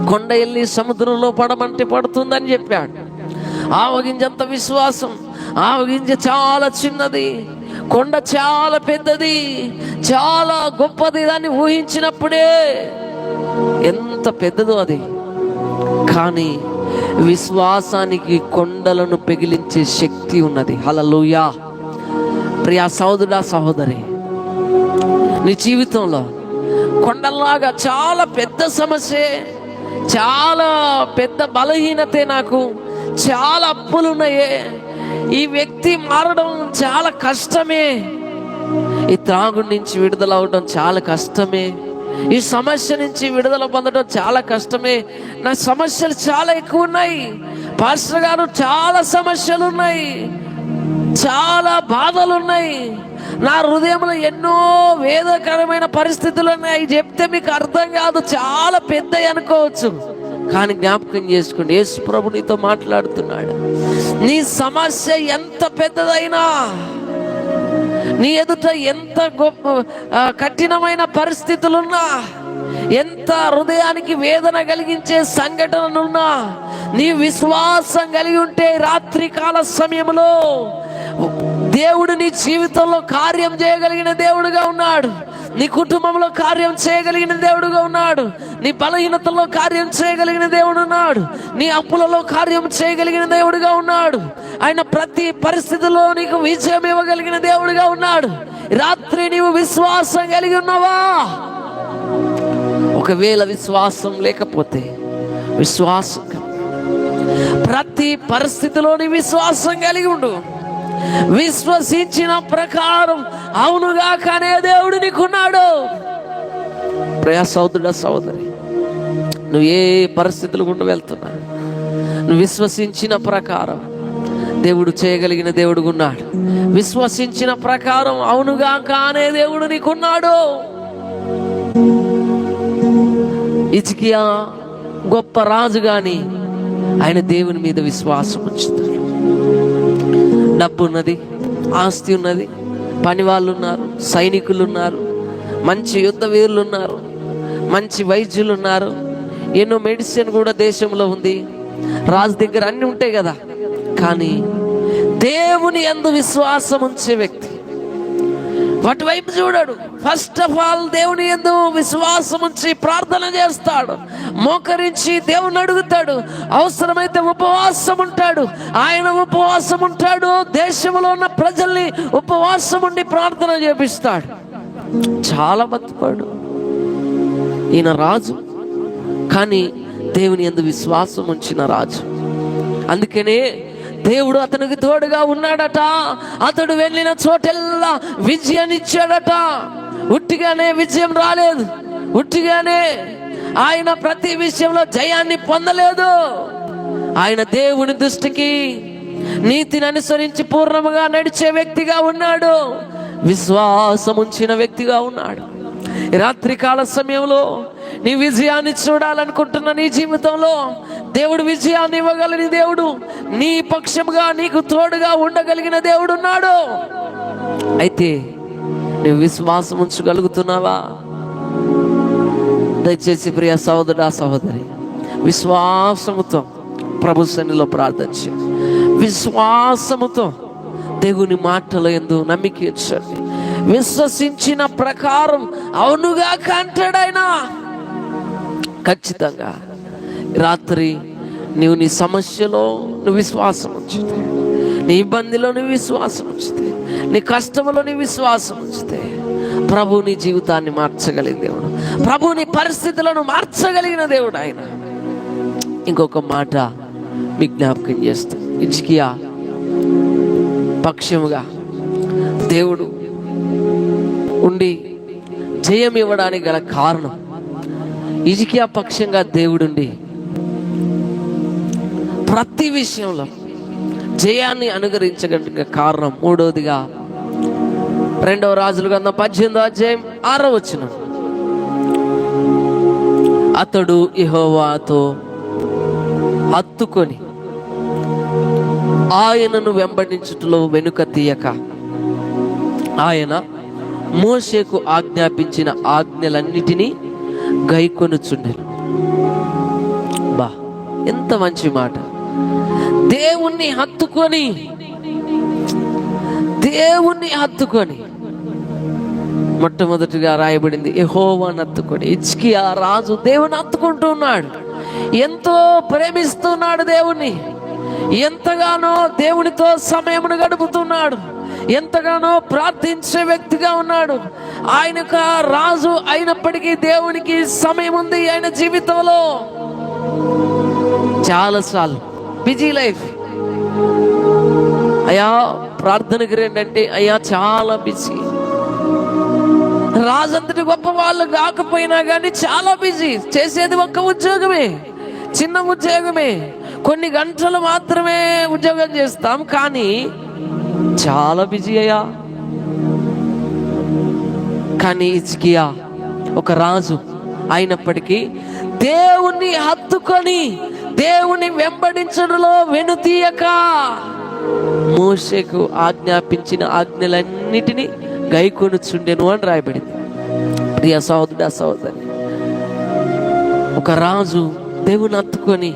కొండ వెళ్ళి సముద్రంలో పడమంటే పడుతుందని చెప్పాడు. ఆవగింజంత విశ్వాసం. ఆవగింజ చాలా చిన్నది, కొండ చాలా పెద్దది, చాలా గొప్పది. దాన్ని ఊహించినప్పుడే ఎంత పెద్దదో అది. కానీ విశ్వాసానికి కొండలను పెగిలించే శక్తి ఉన్నది. హల్లెలూయా. ప్రియా సహోదరుడా, సహోదరి, నీ జీవితంలో కొండల్లాగా చాలా పెద్ద సమస్యే, చాలా పెద్ద బలహీనతే, నాకు చాలా అప్పులున్నాయే, ఈ వ్యక్తి మారడం చాలా కష్టమే, ఈ త్రాగుడి నుంచి విడుదల అవడం చాలా కష్టమే, ఈ సమస్య నుంచి విడుదల పొందడం చాలా కష్టమే, నా సమస్యలు చాలా ఎక్కువ ఉన్నాయి, పాస్టర్ గారు చాలా సమస్యలు ఉన్నాయి, చాలా బాధలు ఉన్నాయి, నా హృదయంలో ఎన్నో వేదకరమైన పరిస్థితులు ఉన్నాయి, చెప్తే మీకు అర్థం కాదు, చాలా పెద్దవి అనుకోవచ్చు. కానీ జ్ఞాపకం చేసుకోండి, యేసు ప్రభు నీతో మాట్లాడుతున్నాడు. నీ సమస్య ఎంత పెద్దదైనా, నీ ఎదుట ఎంత గొప్ప కఠినమైన పరిస్థితులున్నా, ఎంత హృదయానికి వేదన కలిగించే సంఘటనలున్నా, నీ విశ్వాసం కలిగి ఉంటే రాత్రి కాల సమయంలో దేవుడు నీ జీవితంలో కార్యం చేయగలిగిన దేవుడుగా ఉన్నాడు. నీ కుటుంబంలో కార్యం చేయగలిగిన దేవుడుగా ఉన్నాడు. నీ బలహీనతలో కార్యం చేయగలిగిన దేవుడు ఉన్నాడు. నీ అప్పులలో కార్యం చేయగలిగిన దేవుడుగా ఉన్నాడు. ఆయన ప్రతి పరిస్థితిలో నీకు విజయం ఇవ్వగలిగిన దేవుడుగా ఉన్నాడు. రాత్రి నీవు విశ్వాసం కలిగి ఉన్నావా? ఒకవేళ విశ్వాసం లేకపోతే, విశ్వాసం ప్రతి పరిస్థితిలోని విశ్వాసం కలిగి ఉండు. విశ్వసించిన ప్రకారం అవునుగా కానే దేవుడు నీకున్నాడు. ప్రియా సహోదరుడా, సహోదరి, నువ్వు ఏ పరిస్థితులు గుండా వెళ్తున్నా, నువ్వు విశ్వసించిన ప్రకారం దేవుడు చేయగలిగిన దేవుడు ఉన్నాడు. విశ్వసించిన ప్రకారం అవునుగా కానే దేవుడు నీకున్నాడు. హిజ్కియా గొప్ప రాజు గాని ఆయన దేవుని మీద విశ్వాసం ఉంచుతాడు. డబ్బు ఉన్నది, ఆస్తి ఉన్నది, పని వాళ్ళు ఉన్నారు, సైనికులు ఉన్నారు, మంచి యుద్ధ వీరులు ఉన్నారు, మంచి వైద్యులు ఉన్నారు, ఎన్నో మెడిసిన్ కూడా దేశంలో ఉంది, రాజు దగ్గర అన్నీ ఉంటాయి కదా. కానీ దేవుని యందు విశ్వాసం ఉంచే వ్యక్తి వాటి వైపు చూడడు. ఫస్ట్ ఆఫ్ ఆల్ దేవుని యందు విశ్వాసం ఉంచి ప్రార్థన చేస్తాడు, మోకరించి దేవుని అడుగుతాడు, అవసరమైతే ఉపవాసం ఉంటాడు. ఆయన ఉపవాసం ఉంటాడు, దేశంలో ఉన్న ప్రజల్ని ఉపవాసం ఉండి ప్రార్థన చేపిస్తాడు. చాలా బతుకుతాడు ఈయన రాజు, కానీ దేవుని యందు విశ్వాసం ఉంచిన రాజు. అందుకనే దేవుడు అతనికి తోడుగా ఉన్నాడట. అతడు వెళ్ళిన చోటెల్లా విజయాన్ని ఇచ్చాడట. ఉట్టిగానే విజయం రాలేదు, ఉట్టిగానే ఆయన ప్రతి విషయంలో జయాన్ని పొందలేదు. ఆయన దేవుని దృష్టికి నీతిని అనుసరించి పూర్ణముగా నడిచే వ్యక్తిగా ఉన్నాడు, విశ్వాసం ఉంచిన వ్యక్తిగా ఉన్నాడు. రాత్రికాల సమయంలో నీ విజయాన్ని చూడాలనుకుంటున్న నీ జీవితంలో దేవుడు విజయాన్ని ఇవ్వగలిగిన దేవుడు, నీ పక్షముగా నీకు తోడుగా ఉండగలిగిన దేవుడు ఉన్నాడు. అయితే నువ్వు విశ్వాసం ఉంచగలుగుతున్నావా? దయచేసి ప్రియ సహోదరుడా సహోదరి, విశ్వాసముతో ప్రభు సన్నిధిలో ప్రార్థించు. విశ్వాసముతో దేవుని మాటల యందు నమ్మిక ఉంచండి. విశ్వసించిన ప్రకారం అవునుగా కంటాడైనా ఖచ్చితంగా రాత్రి నీవు నీ సమస్యలో నువ్వు విశ్వాసం ఉంచితే, నీ ఇబ్బందిలో నువ్వు విశ్వాసం ఉంచితే, నీ కష్టంలో నీ విశ్వాసం ఉంచితే ప్రభు నీ జీవితాన్ని మార్చగలిగిన దేవుడు, ప్రభు నీ పరిస్థితులను మార్చగలిగిన దేవుడు ఆయన. ఇంకొక మాట మీ జ్ఞాపకం చేస్తా. హిజ్కియా పక్షముగా దేవుడు ఉండి జయం ఇవ్వడానికి గల కారణం, హిజ్కియా పక్షంగా దేవుడుండి ప్రతి విషయంలో జయాన్ని అనుగ్రహించగలిగిన కారణం. మూడవదిగా 2వ రాజుల గ్రంథం 18వ అధ్యాయం 6వ వచనం, అతడు యెహోవాతో హత్తుకొని ఆయనను వెంబడించుటలో వెనుక తీయక ఆయన మోషేకు ఆజ్ఞాపించిన ఆజ్ఞలన్నిటినీ గైకొనుచుండెను. బా, ఎంత మంచి మాట. దేవుణ్ణి హత్తుకొని, దేవుణ్ణి హత్తుకొని, మొట్టమొదటిగా రాయబడింది యెహోవాను హత్తుకొని. హిజ్కియా రాజు దేవుని హత్తుకుంటూ ఉన్నాడు, ఎంతో ప్రేమిస్తున్నాడు దేవుణ్ణి, ఎంతగానో దేవునితో సమయమును గడుపుతున్నాడు, ఎంతగానో ప్రార్థించే వ్యక్తిగా ఉన్నాడు. ఆయనకు రాజు అయినప్పటికీ దేవునికి సమయం ఉంది ఆయన జీవితంలో. చాలాసార్లు బిజీ లైఫ్, అయ్యా ప్రార్థనకి రండి, అయ్యా చాలా బిజీ. రాజంతటి గొప్ప వాళ్ళు కాకపోయినా కానీ చాలా బిజీ. చేసేది ఒక్క ఉద్యోగమే, చిన్న ఉద్యోగమే, కొన్ని గంటలు మాత్రమే ఉద్యోగం చేస్తాం, కానీ చాలా బిజీ అయ్యా. కానీ హిజ్కియా ఒక రాజు అయినప్పటికీ దేవుణ్ణి హత్తుకొని దేవుని వెంబడించడంలో వెనుతీయక మోషేకు ఆజ్ఞాపించిన ఆజ్ఞలన్నిటినీ గైకొనుచుండెను అని రాయబడింది. ప్రియ సహోదరుడా సహోదరి, ఒక రాజు దేవుని హత్తుకొని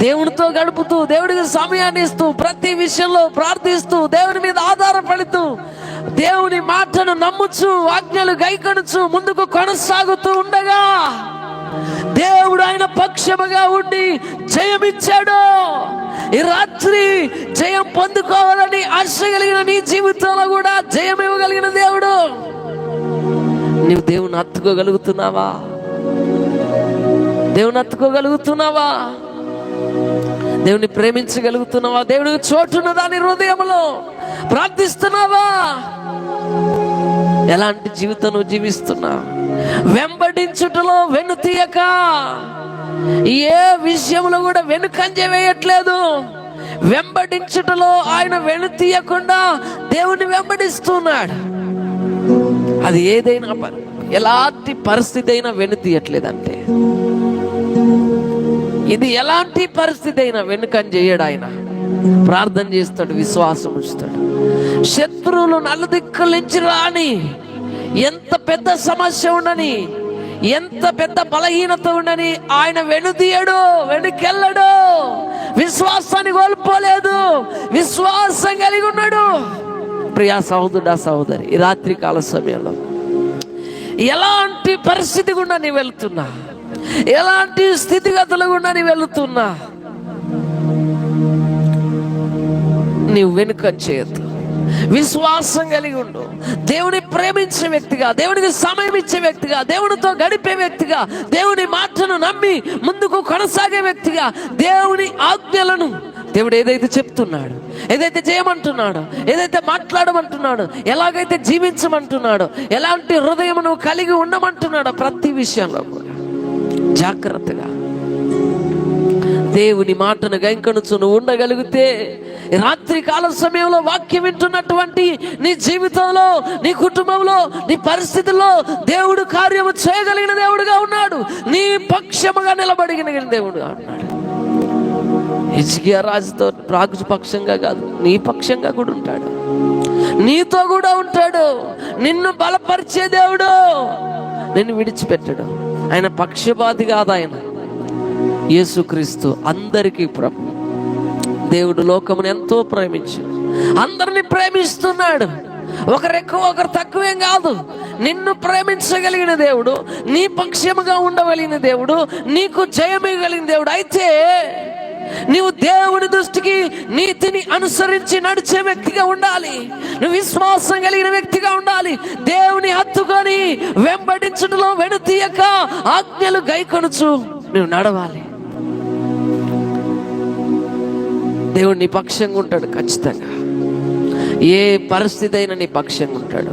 దేవునితో గడుపుతూ, దేవుడికి సమయాన్ని ఇస్తూ, ప్రతి విషయంలో ప్రార్థిస్తూ, దేవుని మీద ఆధారపడుతూ, దేవుని మాటను నమ్ముచు, ఆజ్ఞలు గైకొనుచు ముందుకు కొనసాగుతూ ఉండగా దేవుడు ఆయన పక్షముగా ఉండి జయమిచ్చాడు. ఈ రాత్రి జయం పొందుకోవాలని ఆశ కలిగిన నీ జీవితంలో కూడా జయం ఇవ్వగలిగిన దేవుడు. నీవు దేవుని హత్తుకోగలుగుతున్నావా? దేవుని హత్తుకోగలుగుతున్నావా? దేవుని ప్రేమించగలుగుతున్నావా? దేవునికి చోటున్న దాని హృదయంలో ప్రార్థిస్తున్నావా? ఎలాంటి జీవితం నువ్వు జీవిస్తున్నావు? వెంబడించుటలో వెనుతీయక, ఏ విషయంలో కూడా వెనుకంజ వేయట్లేదు. వెంబడించుటలో ఆయన వెనుతీయకుండా దేవుని వెంబడిస్తున్నాడు. అది ఏదైనా ఎలాంటి పరిస్థితి అయినా వెనుతీయట్లేదంటే, ఇది ఎలాంటి పరిస్థితి అయినా వెనుకని చేయడు. ఆయన ప్రార్థన చేస్తాడు, విశ్వాసం ఉంచుతాడు. శత్రువులు నలుదిక్కుల నుంచి రాని, ఎంత పెద్ద సమస్య ఉండని, ఎంత పెద్ద బలహీనత ఉండని ఆయన వెనుదీయడు, వెనుకెళ్ళడు, విశ్వాసాన్ని కోల్పోలేదు, విశ్వాసం కలిగి ఉన్నాడు. ప్రియా సహోదరుడా, సహోదరి, ఈ రాత్రి కాల సమయంలో ఎలాంటి పరిస్థితి గుండా నీ వెళ్తున్నా, ఎలాంటి స్థితిగతులు గుండా నీ వెళుతున్నా, నీవు వెనుక చేయొద్దు. విశ్వాసం కలిగి ఉండు. దేవుని ప్రేమించే వ్యక్తిగా, దేవునికి సమయం ఇచ్చే వ్యక్తిగా, దేవునితో గడిపే వ్యక్తిగా, దేవుని మాటను నమ్మి ముందుకు కొనసాగే వ్యక్తిగా, దేవుని ఆజ్ఞలను, దేవుడు ఏదైతే చెప్తున్నాడు, ఏదైతే చేయమంటున్నాడో, ఏదైతే మాట్లాడమంటున్నాడో, ఎలాగైతే జీవించమంటున్నాడో, ఎలాంటి హృదయం నువ్వు కలిగి ఉండమంటున్నాడో, ప్రతి విషయంలో కూడా జాగ్రత్తగా దేవుని మాటను గైకొనుచు నువ్వు ఉండగలిగితే, రాత్రి కాల సమయంలో వాక్యం వింటున్నటువంటి నీ జీవితంలో, నీ కుటుంబంలో, నీ పరిస్థితుల్లో దేవుడు కార్యము చేయగలిగిన దేవుడుగా ఉన్నాడు. నీ పక్షముగా నిలబడిన దేవుడుగా ఉన్నాడు. హిజ్కియా రాజుతో రాజు పక్షంగా కాదు, నీ పక్షంగా కూడా ఉంటాడు, నీతో కూడా ఉంటాడు. నిన్ను బలపరిచే దేవుడు, నిన్ను విడిచిపెట్టడు. ఆయన పక్షపాతి కాదు, ఆయన యేసుక్రీస్తు అందరికీ ప్రభు. దేవుడు లోకమును ఎంతో ప్రేమించి అందరిని ప్రేమిస్తున్నాడు. ఒకరు ఎక్కువ ఒకరు తక్కువేం కాదు. నిన్ను ప్రేమించగలిగిన దేవుడు, నీ పక్షముగా ఉండగలిగిన దేవుడు, నీకు జయమిగలిగిన దేవుడు. అయితే నీవు దేవుని దృష్టికి నీతిని అనుసరించి నడిచే వ్యక్తిగా ఉండాలి. నువ్వు విశ్వాసం కలిగిన వ్యక్తిగా ఉండాలి. దేవుని హత్తుకొని వెంబడించడంలో వెనుతీయక ఆజ్ఞలు గైకొనుచు నువ్వు నడవాలి. దేవుడు నీ పక్షంగా ఉంటాడు. ఖచ్చితంగా ఏ పరిస్థితి అయినా నీ పక్షంగా ఉంటాడు.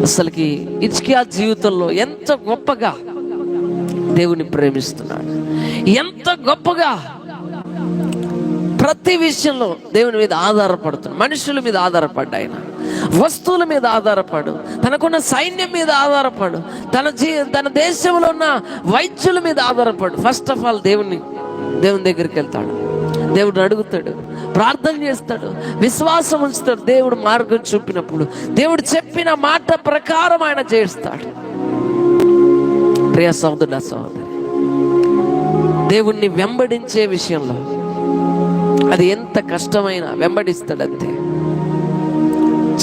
అసలుకి హిజ్కియా జీవితంలో ఎంత గొప్పగా దేవుని ప్రేమిస్తున్నాడు, ఎంత గొప్పగా ప్రతి విషయంలో దేవుని మీద ఆధారపడుతున్నాడు. మనుషుల మీద ఆధారపడ్డా, ఆయన వస్తువుల మీద ఆధారపడు, తనకున్న సైన్యం మీద ఆధారపడు, తన దేశంలో ఉన్న వైద్యుల మీద ఆధారపడు. ఫస్ట్ ఆఫ్ ఆల్ దేవుని దగ్గరికి వెళ్తాడు, దేవుడు అడుగుతాడు, ప్రార్థన చేస్తాడు, విశ్వాసం ఉంచుతాడు. దేవుడు మార్గం చూపినప్పుడు, దేవుడు చెప్పిన మాట ప్రకారం ఆయన చేస్తాడు. ప్రియ సహోదరుడా, సహోదరి, దేవుణ్ణి వెంబడించే విషయంలో అది ఎంత కష్టమైనా వెంబడిస్తాడు అంతే.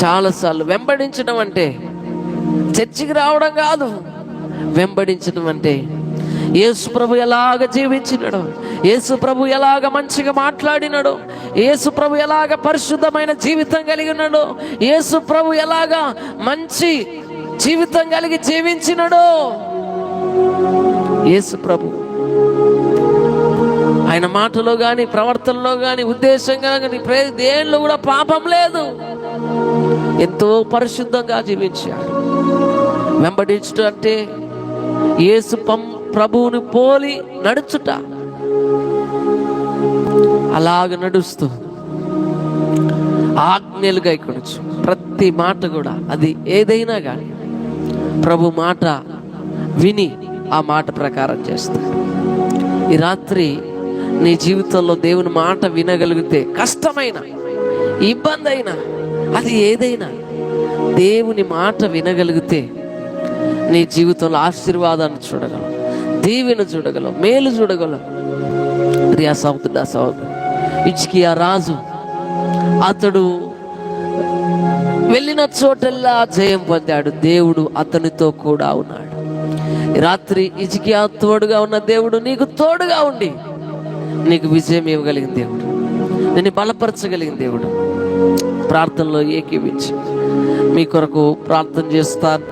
చాలాసార్లు వెంబడించడం అంటే చర్చికి రావడం కాదు. వెంబడించడం అంటే యేసు ప్రభు ఎలాగ జీవించినాడో, యేసు ప్రభు ఎలాగ మంచిగా మాట్లాడినాడో, యేసు ప్రభు ఎలాగ పరిశుద్ధమైన జీవితం కలిగి ఉన్నాడో, యేసు ప్రభు ఎలాగ మంచి జీవితం కలిగి జీవించినాడో. యేసు ప్రభు ఆయన మాటలో కానీ, ప్రవర్తనలో కానీ, ఉద్దేశంగా కానీ, దేనిలో కూడా పాపం లేదు. ఎంతో పరిశుద్ధంగా జీవించాడు. వెంబడించడం అంటే యేసు ప్రభువుని పోలి నడుచుట. అలాగ నడుస్తూ ఆజ్ఞలు గైకొనొచ్చు. ప్రతి మాట కూడా, అది ఏదైనా కానీ ప్రభు మాట విని ఆ మాట ప్రకారం చేస్తాడు. ఈ రాత్రి నీ జీవితంలో దేవుని మాట వినగలిగితే, కష్టమైన, ఇబ్బంది అయినా, అది ఏదైనా దేవుని మాట వినగలిగితే నీ జీవితంలో ఆశీర్వాదాన్ని చూడగలవు, దీవెన చూడగలవు, మేలు చూడగలవు. ప్రియా సహోదరుడా, సహోదరు, హిజ్కియా రాజు అతడు వెళ్ళిన చోటల్లా జయం పొందాడు. దేవుడు అతనితో కూడా ఉన్నాడు. రాత్రి హిజ్కియా తోడుగా ఉన్న దేవుడు నీకు తోడుగా ఉండి నీకు విజయం ఇవ్వగలిగిన దేవుడు, నిన్ను బలపరచగలిగిన దేవుడు. ప్రార్థనలో ఏకీవించి మీ కొరకు ప్రార్థన చేస్తాను.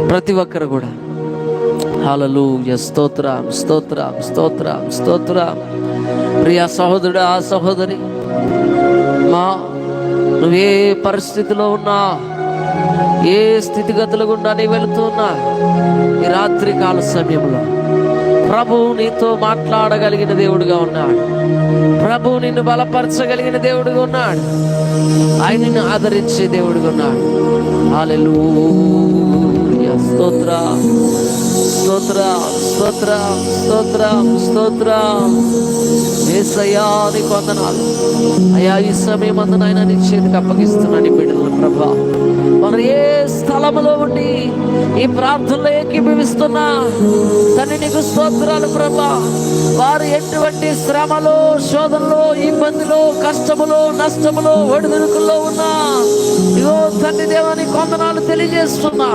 ప్రతి ఒక్కరు కూడా హల్లెలూయా, స్తోత్రం, స్తోత్రం, స్తోత్రం, స్తోత్రం. ప్రియా సహోదరుడా, సహోదరి, నువ్వే పరిస్థితిలో ఉన్నా, ఏ స్థితిగతులు గుండా నీ వెళుతున్నా, ఈ రాత్రి కాల సమయంలో ప్రభు నీతో మాట్లాడగలిగిన దేవుడుగా ఉన్నాడు. ప్రభు నిన్ను బలపరచగలిగిన దేవుడుగా ఉన్నాడు. ఆయన నిన్ను ఆదరించే దేవుడుగా ఉన్నాడు. హల్లెలూయా, స్తోత్ర స్తోత్ర స్తోత్ర స్తోత్ర స్తోత్ర. యేసయ్యా నీకు వందనాలు అయ్యా. ఈ సమయం నాయన నీ చేతికి అప్పగిస్తున్నాను ఈ బిడ్డలను ప్రభా. వారు ఏ స్థలంలో ఉండి ఈ ప్రార్థనలో ఏకీభవిస్తున్నా తండ్రి నీకు స్తోత్రాలు ప్రభా. వారు ఎటువంటి శ్రమలో, శోధనలో, ఇబ్బందిలో, కష్టములో, నష్టములో, ఒడిదుడుకుల్లో ఉన్నా ఇగో తండ్రి దేవానికి వందనాలు తెలియజేస్తున్నా.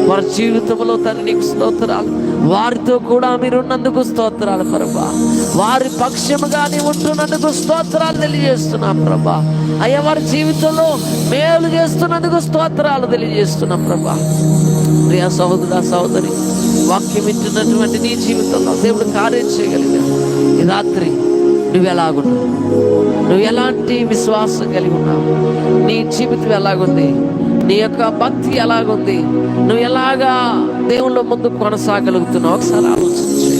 వారి జీవితంలో తండ్రి నీకు స్తోత్రాలు. వారితో కూడా మీరున్నందుకు స్తోత్రాలు ప్రభా. వారి పక్షముగా నీ ఉంటున్నందుకు స్తోత్రాలు తెలియజేస్తున్నాం ప్రభా. అయ్యా వారి జీవితంలో మేలు చేస్తున్నందుకు స్తోత్రాలు తెలియజేస్తున్నాం ప్రభా. ప్రియ సహోదరా సహోదరి, వాక్యం వింటున్నటువంటి నీ జీవితంలో దేవుడు కార్యం చేయగలిగాడు. ఈ రాత్రి నువ్వు ఎలాగున్నావు? నువ్వు ఎలాంటి విశ్వాసం కలిగి ఉన్నావు? నీ జీవితం ఎలాగుంది? నీ యొక్క భక్తి ఎలాగుంది? నువ్వు ఎలాగా దేవుళ్ళ ముందు కొనసాగలుగుతున్నావు? ఒకసారి ఆలోచించే.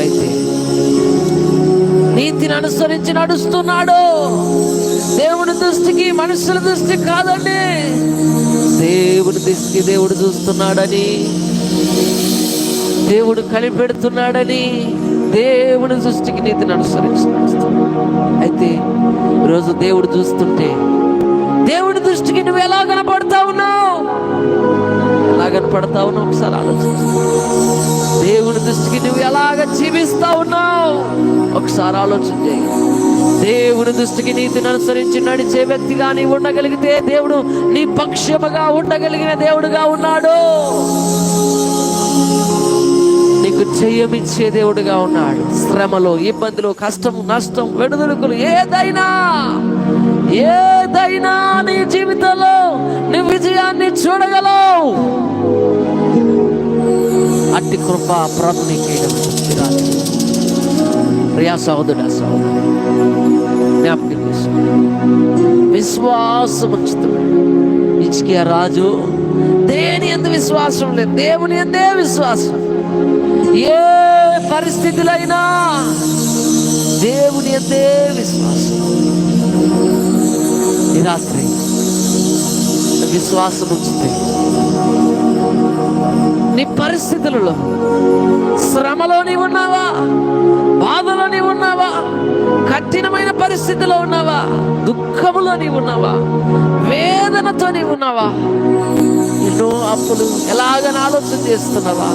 అయితే నీతిని అనుసరించి నడుస్తున్నాడు. దేవుని దృష్టికి మనుషుల దృష్టి కాదండి, దేవుని దృష్టికి దేవుడు చూస్తున్నాడని, దేవుడు కనిపెడుతున్నాడని, దేవుని దృష్టికి నీతిని అనుసరించి నడుస్తున్నాడు. అయితే ఈరోజు దేవుడు చూస్తుంటే దేవుడి దృష్టికి నువ్వు ఎలా కనపడతా ఉన్నావు? ఎలా కనపడతా ఉన్నావు? ఒకసారి ఆలోచించు. దేవుడి దృష్టికి నువ్వు ఎలాగ జీవిస్తా ఉన్నావు? ఒకసారి ఆలోచించే. దేవుని దృష్టికి నీతిని అనుసరించి నడిచే వ్యక్తిగా నీ ఉండగలిగితే దేవుడు నీ పక్షముగా ఉండగలిగిన దేవుడుగా ఉన్నాడు. నీకు జయమిచ్చే దేవుడుగా ఉన్నాడు. శ్రమలో, ఇబ్బందులు, కష్టం, నష్టం, వెడుదలుకులు ఏదైనా నీ జీవితంలో నీ విజయాన్ని చూడగలవు. అట్టి కృప ప్రభు నీకే ప్రియా సహోదరుడా సహోదరి, జ్ఞాపకం చేసుకో. విశ్వాసం ఉంచుతున్నాడు హిజ్కియా రాజు. దేని యందు విశ్వాసం లేదు, దేవుని యందే విశ్వాసం. ఏ పరిస్థితులైనా దేవుని యందే విశ్వాసం. ఈ రాత్రి విశ్వాసం ఉంచితే నీ పరిస్థితులలో, శ్రమలో నీవు ఉన్నావా, బాధలో నీవు ఉన్నావా, కఠినమైన పరిస్థితిలో ఉన్నావా, దుఃఖములో నీవు ఉన్నావా, వేదనతో నీవు ఉన్నావా, ఎన్నో అప్పులు ఎలాగని ఆలోచన చేస్తున్నావా,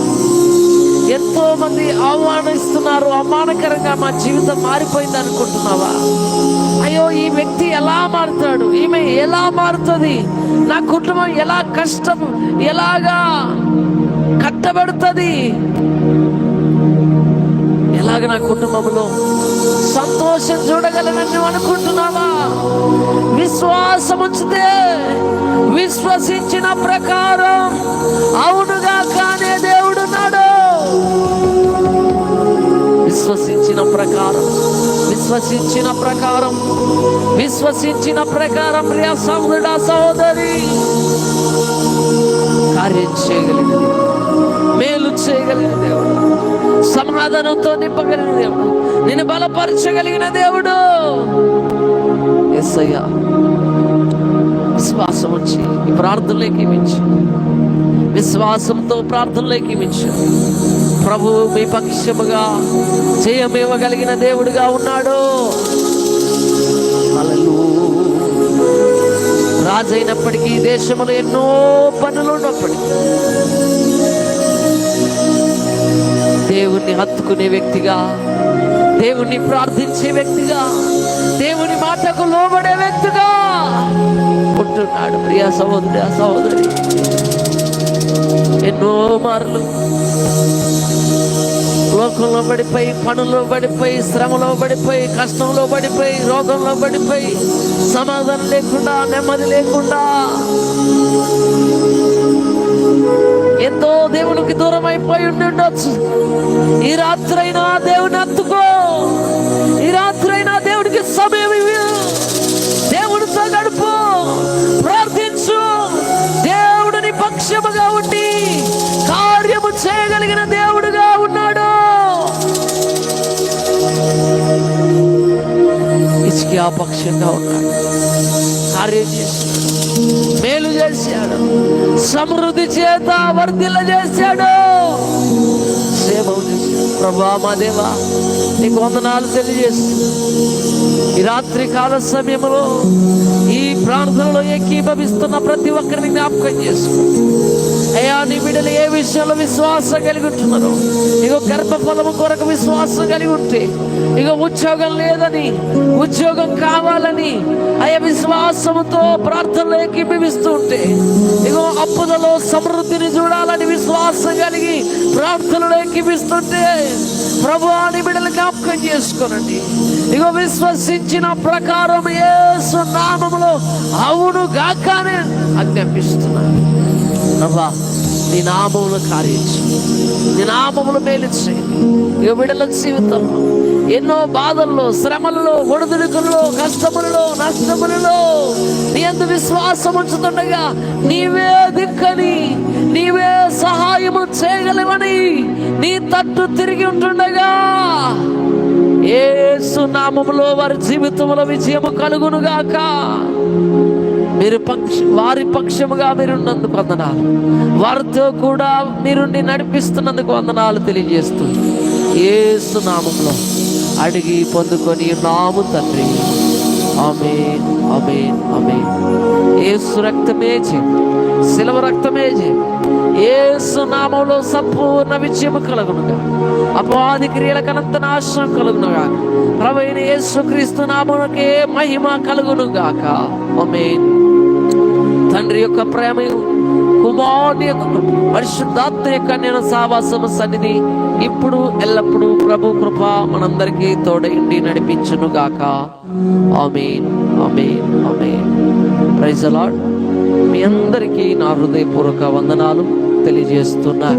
ఎంతో మంది అవమానిస్తున్నారు, అవమానకరంగా మా జీవితం మారిపోయింది అనుకుంటున్నావా? అయ్యో ఈ వ్యక్తి ఎలా మారుతాడు, ఈమె ఎలా మారుతుంది, నా కుటుంబం ఎలా కష్టం ఎలాగా కట్టబడుతుంది, ఎలాగ నా కుటుంబంలో సంతోషం చూడగలనని నువ్వు అనుకుంటున్నావా? విశ్వాసం ఉంచితే విశ్వసించిన ప్రకారం అవునుగా కానే దేవుడున్నాడు. విశ్వసించిన ప్రకారం ప్రియ సహోదరుడా సహోదరి, కార్యం చేయగలిగిన మేలు చేయగలిగిన దేవుడు, సమాధానంతో నింపగలిగిన దేవుడు, నిన్ను బలపరచగలిగిన దేవుడు యేసయ్యా. విశ్వాసం వచ్చి ఈ ప్రార్థనలోకి మించు, విశ్వాసంతో ప్రార్థనలోకి మించు. ప్రభు మీ పక్షముగా జయమివ్వగలిగిన దేవుడుగా ఉన్నాడు. రాజైనప్పటికీ దేశంలో ఎన్నో పనులు ఉన్నప్పటికీ దేవుణ్ణి హత్తుకునే వ్యక్తిగా, దేవుణ్ణి ప్రార్థించే వ్యక్తిగా, దేవుని మాటకు లోబడే వ్యక్తిగా ఉంటున్నాడు. ప్రియ సహోదరి సహోదరి, ఎన్నో మార్లు లోకంలో పడిపోయి, పనుల్లో పడిపోయి, శ్రమలో పడిపోయి, కష్టంలో పడిపోయి, రోగంలో పడిపోయి, సమాధానం లేకుండా, నెమ్మది లేకుండా ఎంతో దేవునికి దూరం అయిపోయి ఉండొచ్చు. ఈ రాత్రైనా దేవుని హత్తుకో, ఈ రాత్రైనా దేవుడికి సమయం ఇవ్వు, దేవుడితో గడుపు, ప్రార్థించు. దేవుడిని పక్షముగా ఉండి కార్యము చేయగలిగిన దేవుడుగా ఉన్నాడు. హిజ్కియా పక్షంగా ఉన్నాడు, కార్యం చేస్తున్నాడు, మేలు చేశాడు, సమృద్ధి చేత వర్ధిల్ల చేశాడు, క్షేమం చేశాడు. ప్రభువా మా దేవా నీకు వందనాలు తెలియజేస్తూ ఈ రాత్రి కాల సమయంలో ఈ ప్రార్థనలో ఏకీభవిస్తున్న ప్రతి ఒక్కరిని జ్ఞాపకం చేసుకో అయ్యా. నీ బిడ్డలు ఏ విషయంలో విశ్వాసం కలిగి ఉంటున్నారో, ఇగో గర్భఫలము కొరకు విశ్వాసం కలిగి ఉంటే, ఇగో ఉద్యోగం లేదని, ఉద్యోగం కావాలని అయ్యా విశ్వాసముతో ప్రార్థనలో ఏకీభవిస్తూ ఉంటే, ఇగో అప్పులలో సమృద్ధిని చూడాలని విశ్వాసం కలిగి ప్రార్థనలో ఏకీభిస్తుంటే, ప్రభువా నీ బిడ్డలు జ్ఞాపకం చేసుకోనండి. ఇగో విశ్వసించిన ప్రకారం యేసు నామములో అవును గాకనే ఆజ్ఞాపిస్తున్నాను. ప్రభా నీ నామములు కార్యించు, నీ నామములు మేలు చేయండి. ఇక బిడ్డల జీవితంలో ఎన్నో బాధల్లో, శ్రమలలో, ఒడిదుడుకుల్లో, కష్టములలో, నష్టములలో నీ యందు విశ్వాసం ఉంచుతుండగా నీవే దిక్కని, నీవే సహాయము చేయగలవని నీ తట్టు తిరిగి ఉంటుండగా యేసు నామములో వారి జీవితంలో విజయము కలుగునుగాక. మీరు వారి పక్షముగా మీరున్నందుకు వందనాలు, వారితో కూడా మీరుండి నడిపిస్తున్నందుకు వందనాలు తెలియజేస్తూ యేసు నామములో అడిగి పొందుకొని నాము తండ్రి. ఆమేన్, ఆమేన్, ఆమేన్. యేసు రక్తమే జయం, శిలువ రక్తమే జయం. యేసు నామములో సంపూర్ణ విజయము కలుగునుగా, అపవాది క్రియలకు అనంత నాశనం కలుగునుగా. ప్రభువైన యేసుక్రీస్తు నామమునకే మహిమ కలుగునుగాక. ఆమేన్. తండ్రి యొక్క ప్రేమయు, కుమారుని యొక్క పరిశుద్ధాత్మ యొక్క నేను సావాసము సన్నిధి ఇప్పుడు ఎల్లప్పుడూ ప్రభు కృప మనందరికీ తోడైండి నడిపించును గాక. Amen, amen, amen. Praise the Lord. మీ అందరికీ నా హృదయపూర్వక వందనాలు తెలియజేస్తున్నా.